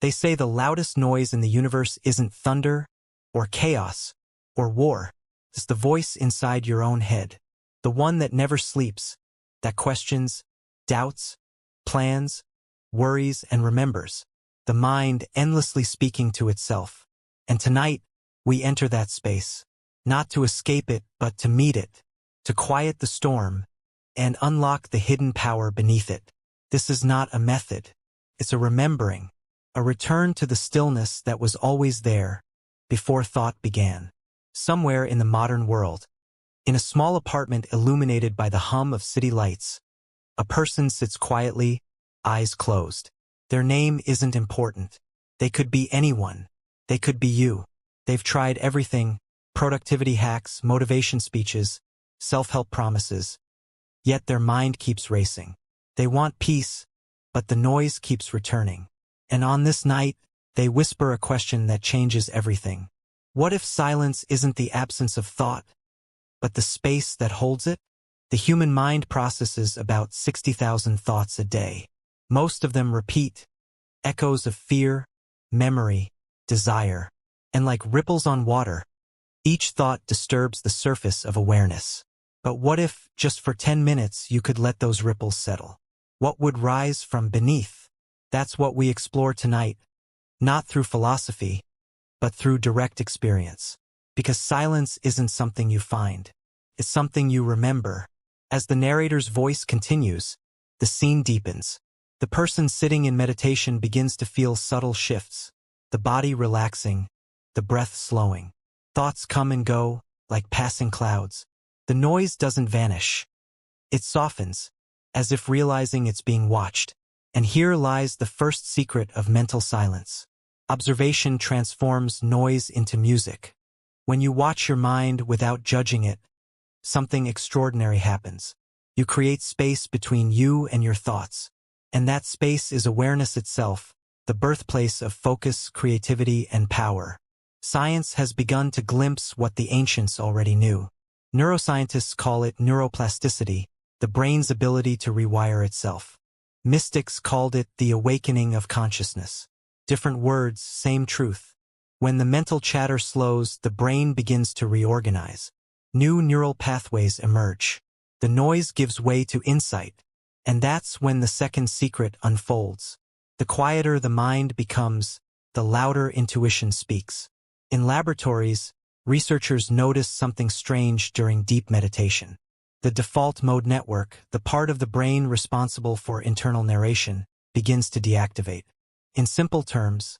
They say the loudest noise in the universe isn't thunder, or chaos, or war. It's the voice inside your own head. The one that never sleeps, that questions, doubts, plans, worries, and remembers. The mind endlessly speaking to itself. And tonight, we enter that space. Not to escape it, but to meet it. To quiet the storm, and unlock the hidden power beneath it. This is not a method. It's a remembering. A return to the stillness that was always there, before thought began. Somewhere in the modern world, in a small apartment illuminated by the hum of city lights, a person sits quietly, eyes closed. Their name isn't important. They could be anyone. They could be you. They've tried everything, productivity hacks, motivation speeches, self-help promises. Yet their mind keeps racing. They want peace, but the noise keeps returning. And on this night, they whisper a question that changes everything. What if silence isn't the absence of thought, but the space that holds it? The human mind processes about 60,000 thoughts a day. Most of them repeat, echoes of fear, memory, desire. And like ripples on water, each thought disturbs the surface of awareness. But what if, just for 10 minutes, you could let those ripples settle? What would rise from beneath? That's what we explore tonight, not through philosophy, but through direct experience. Because silence isn't something you find. It's something you remember. As the narrator's voice continues, the scene deepens. The person sitting in meditation begins to feel subtle shifts, the body relaxing, the breath slowing. Thoughts come and go, like passing clouds. The noise doesn't vanish. It softens, as if realizing it's being watched. And here lies the first secret of mental silence. Observation transforms noise into music. When you watch your mind without judging it, something extraordinary happens. You create space between you and your thoughts. And that space is awareness itself, the birthplace of focus, creativity, and power. Science has begun to glimpse what the ancients already knew. Neuroscientists call it neuroplasticity, the brain's ability to rewire itself. Mystics called it the awakening of consciousness. Different words, same truth. When the mental chatter slows, the brain begins to reorganize. New neural pathways emerge. The noise gives way to insight. And that's when the second secret unfolds. The quieter the mind becomes, the louder intuition speaks. In laboratories, researchers notice something strange during deep meditation. The default mode network, the part of the brain responsible for internal narration, begins to deactivate. In simple terms,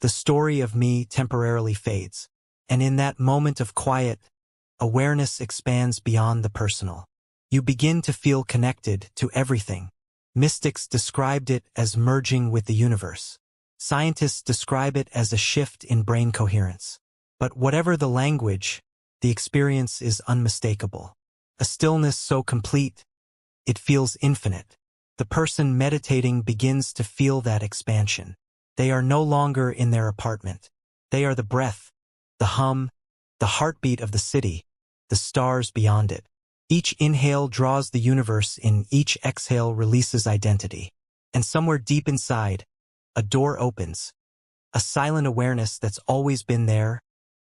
the story of me temporarily fades. And in that moment of quiet, awareness expands beyond the personal. You begin to feel connected to everything. Mystics described it as merging with the universe. Scientists describe it as a shift in brain coherence. But whatever the language, the experience is unmistakable. A stillness so complete, it feels infinite. The person meditating begins to feel that expansion. They are no longer in their apartment. They are the breath, the hum, the heartbeat of the city, the stars beyond it. Each inhale draws the universe in, each exhale releases identity. And somewhere deep inside, a door opens. A silent awareness that's always been there,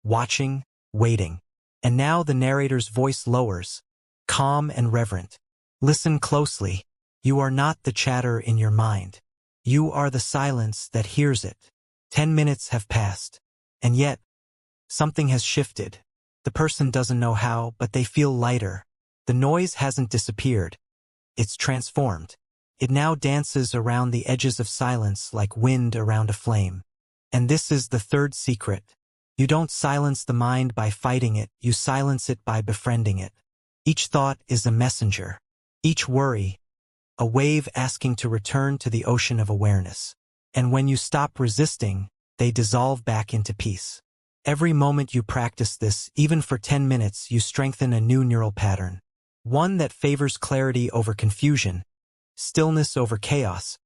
watching, waiting. And now the narrator's voice lowers, calm and reverent. Listen closely. You are not the chatter in your mind. You are the silence that hears it. 10 minutes have passed. And yet, something has shifted. The person doesn't know how, but they feel lighter. The noise hasn't disappeared. It's transformed. It now dances around the edges of silence like wind around a flame. And this is the third secret. You don't silence the mind by fighting it, you silence it by befriending it. Each thought is a messenger. Each worry, a wave asking to return to the ocean of awareness. And when you stop resisting, they dissolve back into peace. Every moment you practice this, even for 10 minutes, you strengthen a new neural pattern. One that favors clarity over confusion, stillness over chaos,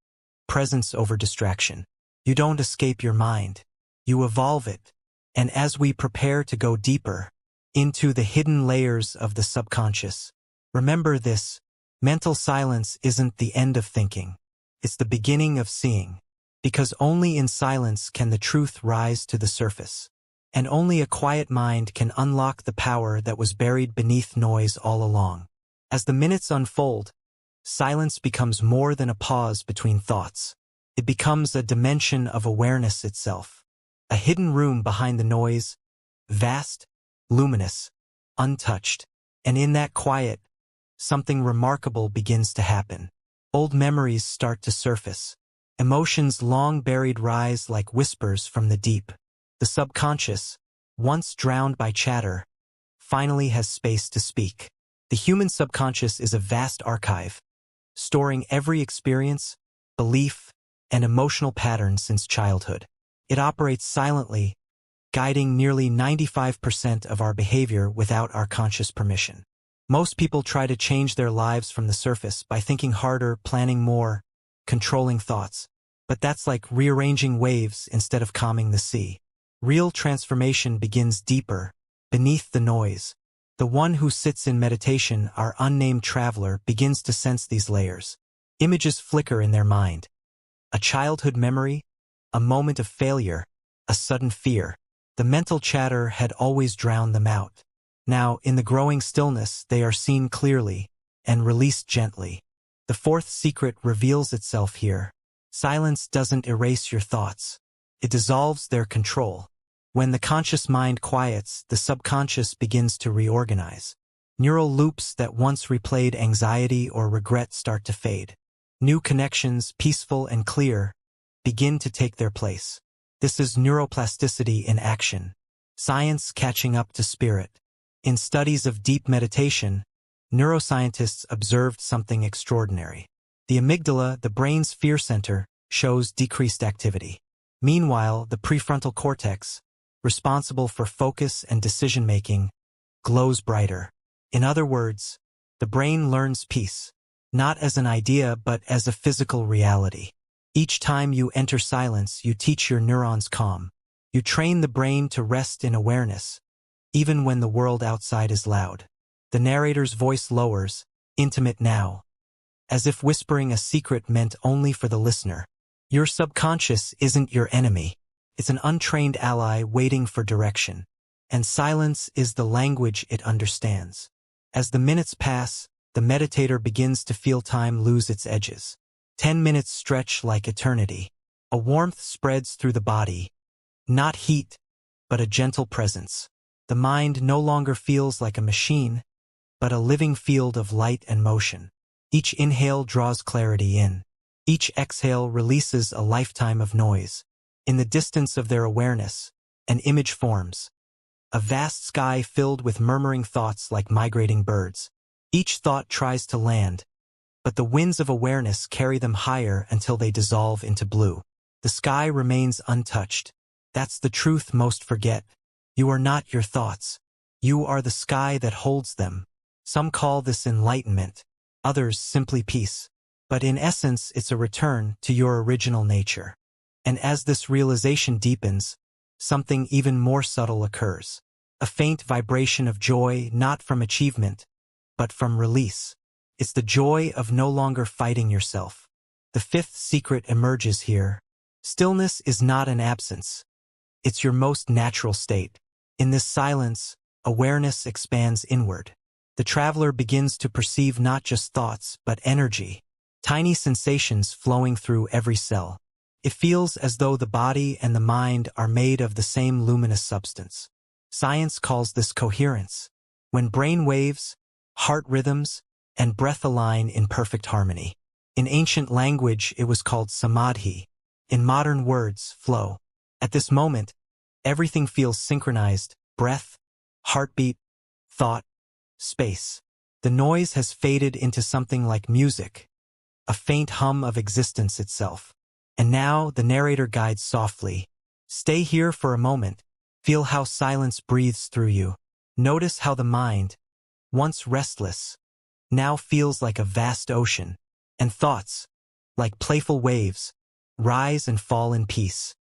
presence over distraction. You don't escape your mind. You evolve it. And as we prepare to go deeper into the hidden layers of the subconscious, remember this: mental silence isn't the end of thinking. It's the beginning of seeing. Because only in silence can the truth rise to the surface. And only a quiet mind can unlock the power that was buried beneath noise all along. As the minutes unfold, silence becomes more than a pause between thoughts. It becomes a dimension of awareness itself. A hidden room behind the noise, vast, luminous, untouched. And in that quiet, something remarkable begins to happen. Old memories start to surface. Emotions long buried rise like whispers from the deep. The subconscious, once drowned by chatter, finally has space to speak. The human subconscious is a vast archive, storing every experience, belief, and emotional pattern since childhood. It operates silently, guiding nearly 95% of our behavior without our conscious permission. Most people try to change their lives from the surface by thinking harder, planning more, controlling thoughts. But that's like rearranging waves instead of calming the sea. Real transformation begins deeper, beneath the noise. The one who sits in meditation, our unnamed traveler, begins to sense these layers. Images flicker in their mind. A childhood memory, a moment of failure, a sudden fear. The mental chatter had always drowned them out. Now, in the growing stillness, they are seen clearly and released gently. The fourth secret reveals itself here. Silence doesn't erase your thoughts. It dissolves their control. When the conscious mind quiets, the subconscious begins to reorganize. Neural loops that once replayed anxiety or regret start to fade. New connections, peaceful and clear, begin to take their place. This is neuroplasticity in action. Science catching up to spirit. In studies of deep meditation, neuroscientists observed something extraordinary. The amygdala, the brain's fear center, shows decreased activity. Meanwhile, the prefrontal cortex, responsible for focus and decision-making, glows brighter. In other words, the brain learns peace, not as an idea but as a physical reality. Each time you enter silence, you teach your neurons calm. You train the brain to rest in awareness, even when the world outside is loud. The narrator's voice lowers, intimate now, as if whispering a secret meant only for the listener. Your subconscious isn't your enemy. It's an untrained ally waiting for direction. And silence is the language it understands. As the minutes pass, the meditator begins to feel time lose its edges. 10 minutes stretch like eternity. A warmth spreads through the body. Not heat, but a gentle presence. The mind no longer feels like a machine, but a living field of light and motion. Each inhale draws clarity in. Each exhale releases a lifetime of noise. In the distance of their awareness, an image forms. A vast sky filled with murmuring thoughts like migrating birds. Each thought tries to land, but the winds of awareness carry them higher until they dissolve into blue. The sky remains untouched. That's the truth most forget. You are not your thoughts. You are the sky that holds them. Some call this enlightenment, others simply peace. But in essence, it's a return to your original nature. And as this realization deepens, something even more subtle occurs. A faint vibration of joy, not from achievement, but from release. It's the joy of no longer fighting yourself. The fifth secret emerges here. Stillness is not an absence. It's your most natural state. In this silence, awareness expands inward. The traveler begins to perceive not just thoughts, but energy. Tiny sensations flowing through every cell. It feels as though the body and the mind are made of the same luminous substance. Science calls this coherence. When brain waves, heart rhythms, and breath align in perfect harmony. In ancient language, it was called samadhi. In modern words, flow. At this moment, everything feels synchronized: breath, heartbeat, thought, space. The noise has faded into something like music, a faint hum of existence itself. And now the narrator guides softly. Stay here for a moment. Feel how silence breathes through you. Notice how the mind, once restless, now feels like a vast ocean. And thoughts, like playful waves, rise and fall in peace.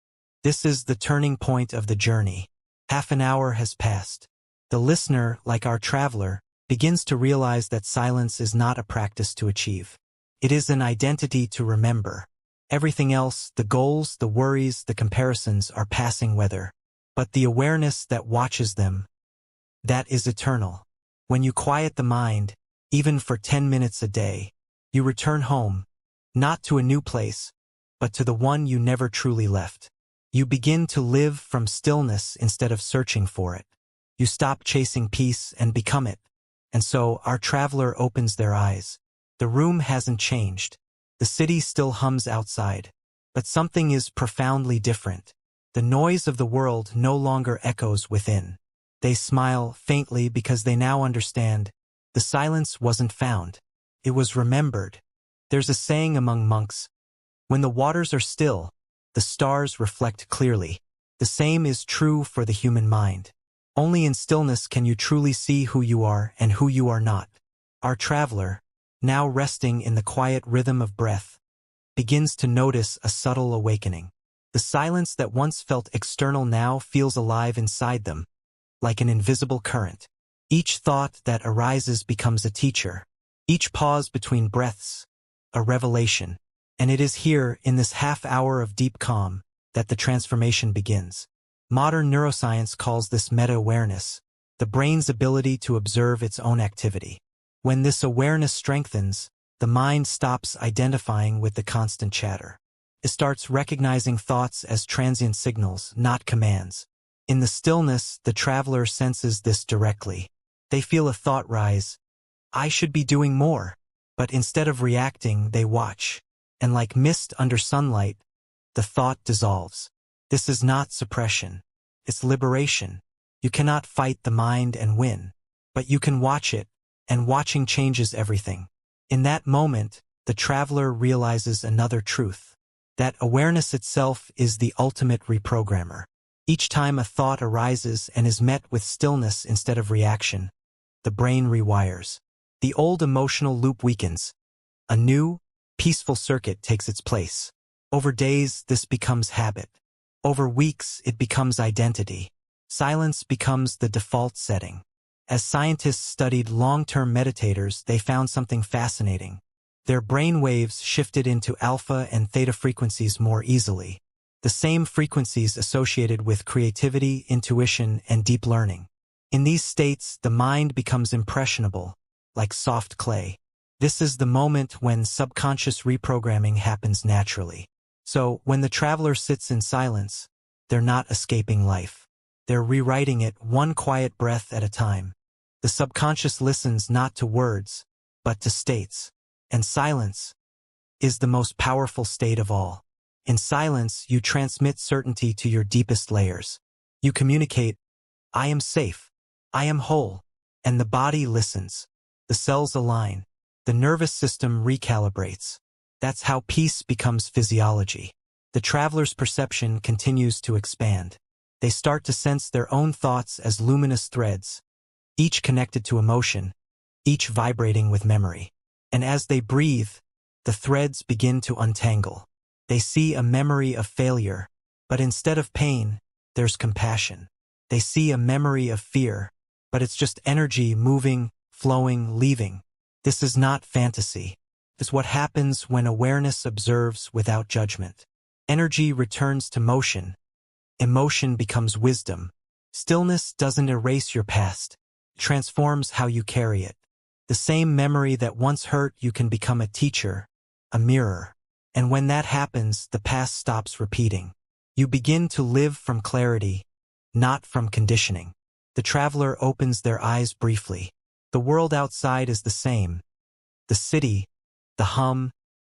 This is the turning point of the journey. Half an hour has passed. The listener, like our traveler, begins to realize that silence is not a practice to achieve. It is an identity to remember. Everything else, the goals, the worries, the comparisons, are passing weather. But the awareness that watches them, that is eternal. When you quiet the mind, even for 10 minutes a day, you return home, not to a new place, but to the one you never truly left. You begin to live from stillness instead of searching for it. You stop chasing peace and become it. And so our traveler opens their eyes. The room hasn't changed. The city still hums outside. But something is profoundly different. The noise of the world no longer echoes within. They smile faintly because they now understand. The silence wasn't found. It was remembered. There's a saying among monks, when the waters are still, the stars reflect clearly. The same is true for the human mind. Only in stillness can you truly see who you are and who you are not. Our traveler, now resting in the quiet rhythm of breath, begins to notice a subtle awakening. The silence that once felt external now feels alive inside them, like an invisible current. Each thought that arises becomes a teacher. Each pause between breaths, a revelation. And it is here, in this half hour of deep calm, that the transformation begins. Modern neuroscience calls this meta-awareness, the brain's ability to observe its own activity. When this awareness strengthens, the mind stops identifying with the constant chatter. It starts recognizing thoughts as transient signals, not commands. In the stillness, the traveler senses this directly. They feel a thought rise. I should be doing more. But instead of reacting, they watch. And like mist under sunlight, the thought dissolves. This is not suppression. It's liberation. You cannot fight the mind and win. But you can watch it, and watching changes everything. In that moment, the traveler realizes another truth. That awareness itself is the ultimate reprogrammer. Each time a thought arises and is met with stillness instead of reaction, the brain rewires. The old emotional loop weakens. A new, peaceful circuit takes its place. Over days, this becomes habit. Over weeks, it becomes identity. Silence becomes the default setting. As scientists studied long-term meditators, they found something fascinating. Their brain waves shifted into alpha and theta frequencies more easily. The same frequencies associated with creativity, intuition, and deep learning. In these states, the mind becomes impressionable, like soft clay. This is the moment when subconscious reprogramming happens naturally. So, when the traveler sits in silence, they're not escaping life. They're rewriting it one quiet breath at a time. The subconscious listens not to words, but to states. And silence is the most powerful state of all. In silence, you transmit certainty to your deepest layers. You communicate, I am safe, I am whole, and the body listens. The cells align. The nervous system recalibrates. That's how peace becomes physiology. The traveler's perception continues to expand. They start to sense their own thoughts as luminous threads, each connected to emotion, each vibrating with memory. And as they breathe, the threads begin to untangle. They see a memory of failure, but instead of pain, there's compassion. They see a memory of fear, but it's just energy moving, flowing, leaving. This is not fantasy. It's what happens when awareness observes without judgment. Energy returns to motion. Emotion becomes wisdom. Stillness doesn't erase your past. It transforms how you carry it. The same memory that once hurt you can become a teacher, a mirror. And when that happens, the past stops repeating. You begin to live from clarity, not from conditioning. The traveler opens their eyes briefly. The world outside is the same. The city, the hum,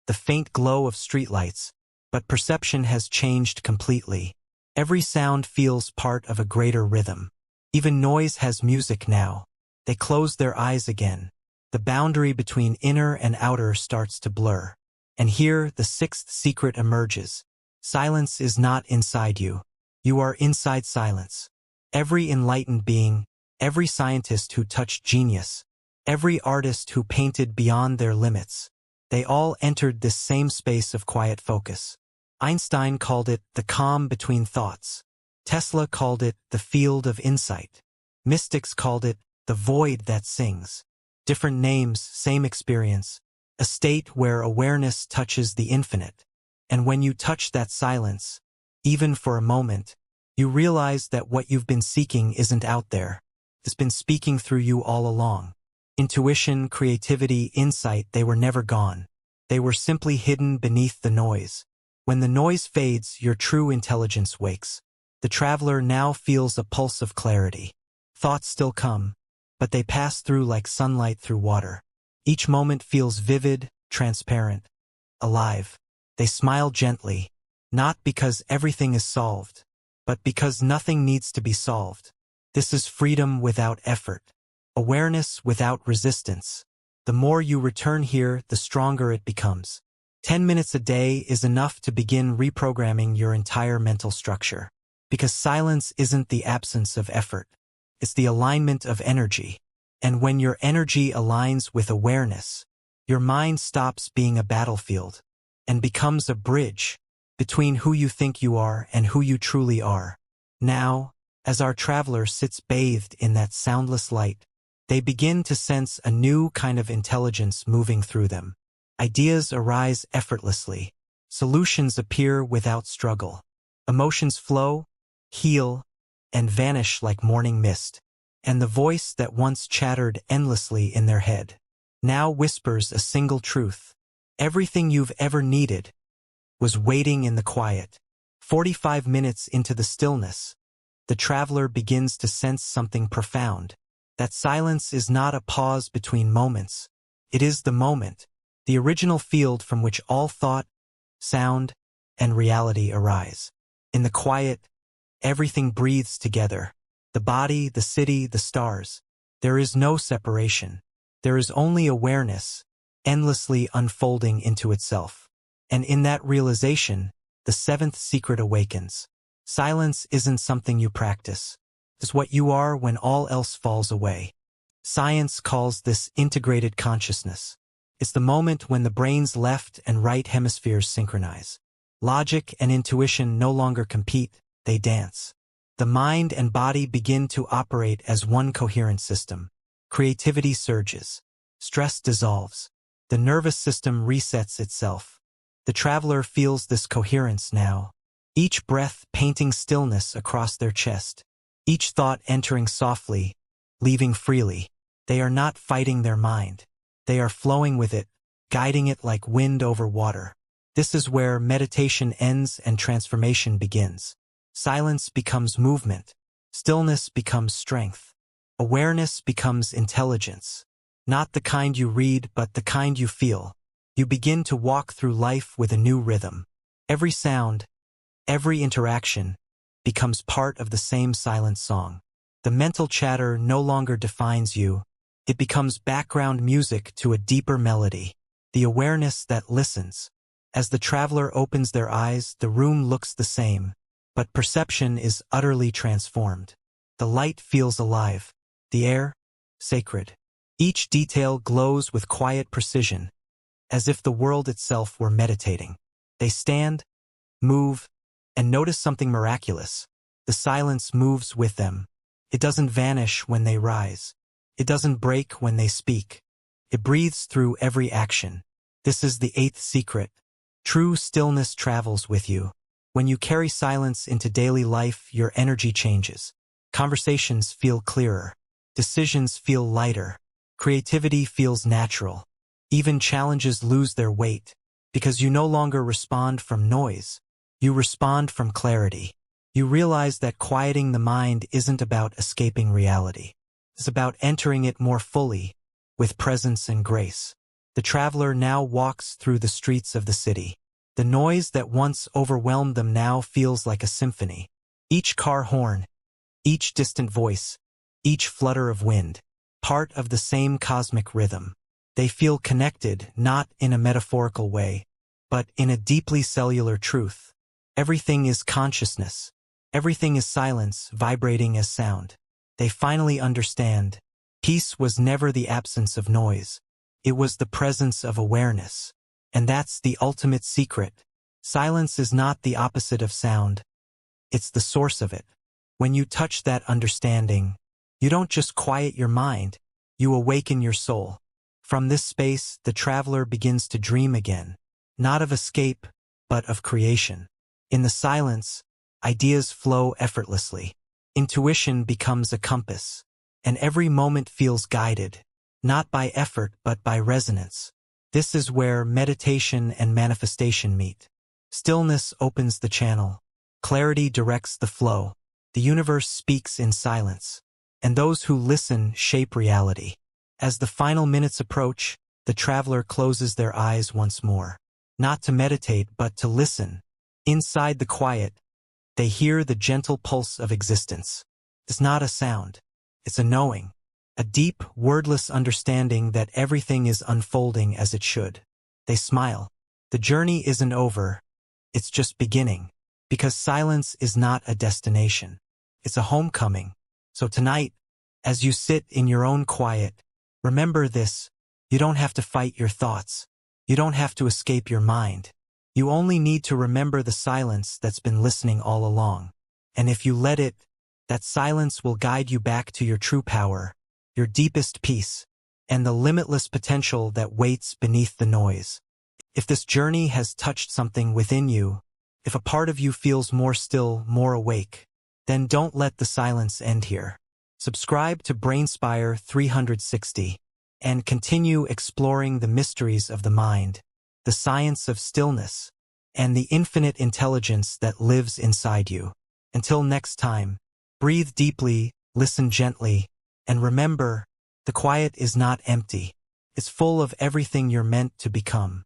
the faint glow of streetlights, but perception has changed completely. Every sound feels part of a greater rhythm. Even noise has music now. They close their eyes again. The boundary between inner and outer starts to blur. And here the sixth secret emerges. Silence is not inside you. You are inside silence. Every enlightened being, every scientist who touched genius, every artist who painted beyond their limits, they all entered this same space of quiet focus. Einstein called it the calm between thoughts. Tesla called it the field of insight. Mystics called it the void that sings. Different names, same experience. A state where awareness touches the infinite. And when you touch that silence, even for a moment, you realize that what you've been seeking isn't out there. It's been speaking through you all along. Intuition, creativity, insight, they were never gone. They were simply hidden beneath the noise. When the noise fades, your true intelligence wakes. The traveler now feels a pulse of clarity. Thoughts still come, but they pass through like sunlight through water. Each moment feels vivid, transparent, alive. They smile gently, not because everything is solved, but because nothing needs to be solved. This is freedom without effort, awareness without resistance. The more you return here, the stronger it becomes. 10 minutes a day is enough to begin reprogramming your entire mental structure. Because silence isn't the absence of effort. It's the alignment of energy. And when your energy aligns with awareness, your mind stops being a battlefield and becomes a bridge between who you think you are and who you truly are. Now, as our traveler sits bathed in that soundless light, they begin to sense a new kind of intelligence moving through them. Ideas arise effortlessly. Solutions appear without struggle. Emotions flow, heal, and vanish like morning mist. And the voice that once chattered endlessly in their head now whispers a single truth. Everything you've ever needed was waiting in the quiet. 45 minutes into the stillness, the traveler begins to sense something profound. That silence is not a pause between moments. It is the moment, the original field from which all thought, sound, and reality arise. In the quiet, everything breathes together. The body, the city, the stars. There is no separation. There is only awareness, endlessly unfolding into itself. And in that realization, the seventh secret awakens. Silence isn't something you practice. It's what you are when all else falls away. Science calls this integrated consciousness. It's the moment when the brain's left and right hemispheres synchronize. Logic and intuition no longer compete, they dance. The mind and body begin to operate as one coherent system. Creativity surges. Stress dissolves. The nervous system resets itself. The traveler feels this coherence now. Each breath painting stillness across their chest. Each thought entering softly, leaving freely. They are not fighting their mind. They are flowing with it, guiding it like wind over water. This is where meditation ends and transformation begins. Silence becomes movement. Stillness becomes strength. Awareness becomes intelligence. Not the kind you read, but the kind you feel. You begin to walk through life with a new rhythm. Every sound, every interaction, becomes part of the same silent song. The mental chatter no longer defines you. It becomes background music to a deeper melody. The awareness that listens. As the traveler opens their eyes, the room looks the same. But perception is utterly transformed. The light feels alive. The air, sacred. Each detail glows with quiet precision, as if the world itself were meditating. They stand, move, and notice something miraculous. The silence moves with them. It doesn't vanish when they rise. It doesn't break when they speak. It breathes through every action. This is the eighth secret. True stillness travels with you. When you carry silence into daily life, your energy changes. Conversations feel clearer. Decisions feel lighter. Creativity feels natural. Even challenges lose their weight, because you no longer respond from noise. You respond from clarity. You realize that quieting the mind isn't about escaping reality. It's about entering it more fully, with presence and grace. The traveler now walks through the streets of the city. The noise that once overwhelmed them now feels like a symphony. Each car horn, each distant voice, each flutter of wind, part of the same cosmic rhythm. They feel connected, not in a metaphorical way, but in a deeply cellular truth. Everything is consciousness. Everything is silence, vibrating as sound. They finally understand. Peace was never the absence of noise. It was the presence of awareness. And that's the ultimate secret. Silence is not the opposite of sound. It's the source of it. When you touch that understanding, you don't just quiet your mind, you awaken your soul. From this space, the traveler begins to dream again. Not of escape, but of creation. In the silence, ideas flow effortlessly. Intuition becomes a compass, and every moment feels guided, not by effort but by resonance. This is where meditation and manifestation meet. Stillness opens the channel. Clarity directs the flow. The universe speaks in silence, and those who listen shape reality. As the final minutes approach, the traveler closes their eyes once more. Not to meditate, but to listen. Inside the quiet, they hear the gentle pulse of existence. It's not a sound. It's a knowing. A deep, wordless understanding that everything is unfolding as it should. They smile. The journey isn't over. It's just beginning. Because silence is not a destination. It's a homecoming. So tonight, as you sit in your own quiet, remember this: you don't have to fight your thoughts. You don't have to escape your mind. You only need to remember the silence that's been listening all along. And if you let it, that silence will guide you back to your true power, your deepest peace, and the limitless potential that waits beneath the noise. If this journey has touched something within you, if a part of you feels more still, more awake, then don't let the silence end here. Subscribe to BrainSpire 360 and continue exploring the mysteries of the mind, the science of stillness, and the infinite intelligence that lives inside you. Until next time, breathe deeply, listen gently, and remember, the quiet is not empty. It's full of everything you're meant to become.